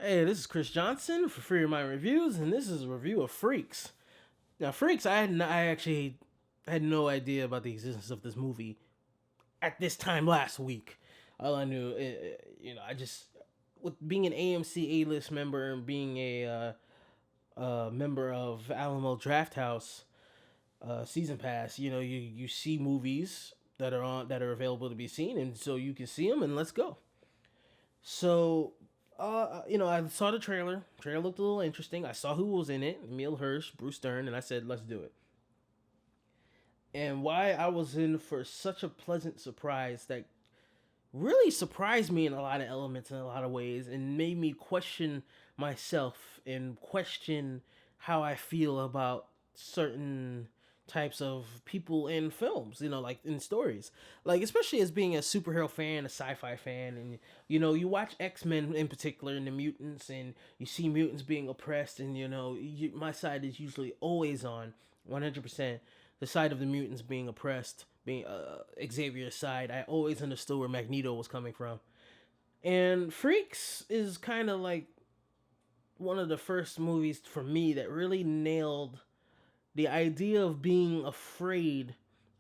Hey, this is Chris Johnson for Free Your Mind Reviews, and this is a review of Freaks. Now, Freaks, I actually had no idea about the existence of this movie at this time last week. All I knew, I just with being an AMC A-list member and being a member of Alamo Drafthouse season pass, you see movies that are available to be seen, and so you can see them, and let's go. So, I saw the trailer. Trailer looked a little interesting. I saw who was in it: Emile Hursh, Bruce Dern, and I said, "Let's do it." And why I was in for such a pleasant surprise that really surprised me in a lot of elements in a lot of ways and made me question myself and question how I feel about certain types of people in films, like in stories. Like especially as being a superhero fan, a sci-fi fan, and you watch X-Men in particular and the mutants and you see mutants being oppressed and my side is usually always on 100% the side of the mutants being oppressed, being Xavier's side. I always understood where Magneto was coming from. And Freaks is kind of like one of the first movies for me that really nailed the idea of being afraid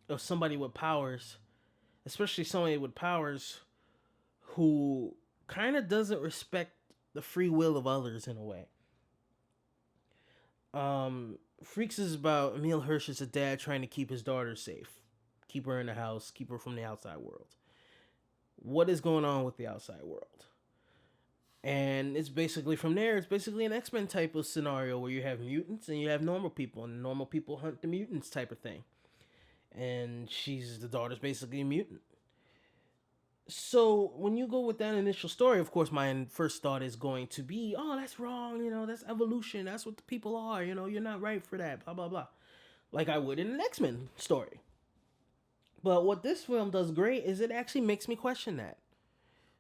of somebody with powers, especially somebody with powers who kind of doesn't respect the free will of others in a way. Freaks is about Emile Hirsch as a dad trying to keep his daughter safe, keep her in the house, keep her from the outside world. What is going on with the outside world? And it's basically from there, it's basically an X-Men type of scenario where you have mutants and you have normal people, and normal people hunt the mutants type of thing. And the daughter's basically a mutant. So when you go with that initial story, of course, my first thought is going to be, oh, that's wrong, that's evolution, that's what the people are, you're not right for that, blah, blah, blah. Like I would in an X-Men story. But what this film does great is it actually makes me question that.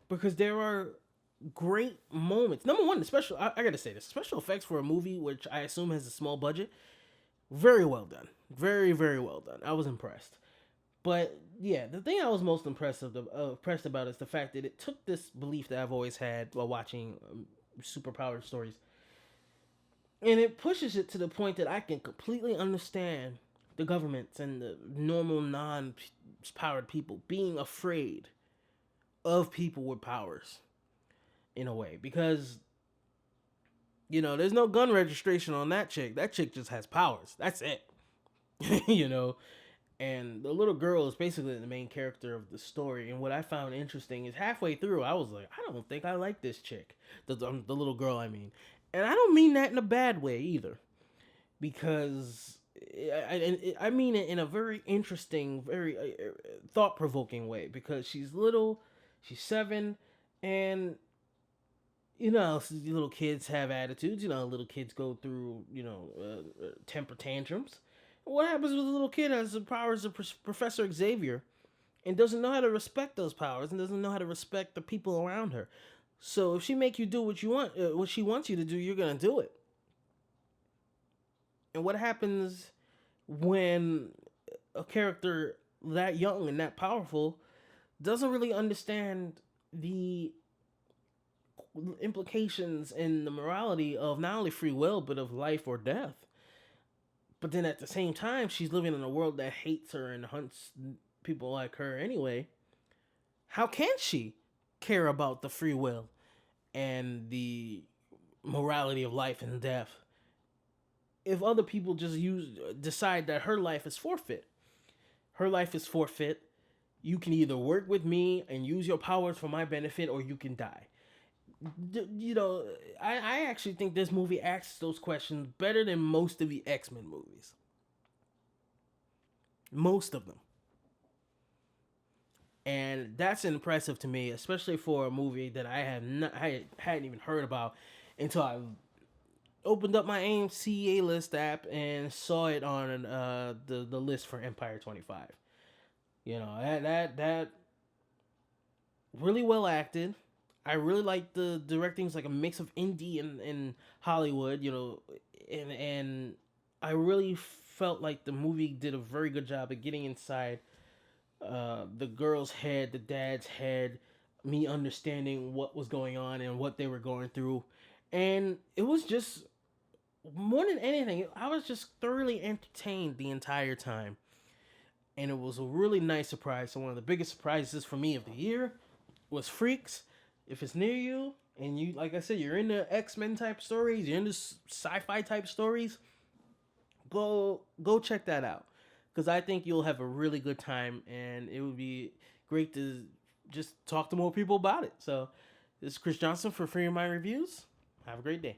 Because there are great moments. Number one, I gotta say this, special effects for a movie which I assume has a small budget, very well done. Very, very well done. I was impressed. But yeah, the thing I was most impressed about is the fact that it took this belief that I've always had while watching superpowered stories, and it pushes it to the point that I can completely understand the governments and the normal non-powered people being afraid of people with powers in a way because there's no gun registration on that chick. That chick just has powers. That's it. you know and the little girl is basically the main character of the story. And what I found interesting is halfway through, I was like, I don't think I like this chick, the little girl. I mean, and I don't mean that in a bad way either, because I mean it in a very interesting, very thought provoking way. Because she's little, she's 7, and little kids have attitudes. Little kids go through temper tantrums. What happens with a little kid has the powers of Professor Xavier and doesn't know how to respect those powers and doesn't know how to respect the people around her? So if she make you do what she wants you to do, you're gonna do it. And what happens when a character that young and that powerful doesn't really understand the implications and the morality of not only free will but of life or death? But then at the same time, she's living in a world that hates her and hunts people like her anyway. How can she care about the free will and the morality of life and death if other people just decide that her life is forfeit? Her life is forfeit. You can either work with me and use your powers for my benefit, or you can die. I actually think this movie asks those questions better than most of the X-Men movies. Most of them. And that's impressive to me, especially for a movie that I hadn't even heard about until I opened up my AMC A-list app and saw it on the list for Empire 25. That really well acted. I really like the directing. It's like a mix of indie and Hollywood, and I really felt like the movie did a very good job of getting inside the girl's head, the dad's head, me understanding what was going on and what they were going through, And it was just more than anything, I was just thoroughly entertained the entire time. And it was a really nice surprise. So one of the biggest surprises for me of the year was Freaks. If it's near you, and you, like I said, you're into X-Men type stories, you're into sci-fi type stories, go check that out. Because I think you'll have a really good time, and it would be great to just talk to more people about it. So this is Chris Johnson for Free Your Mind Reviews. Have a great day.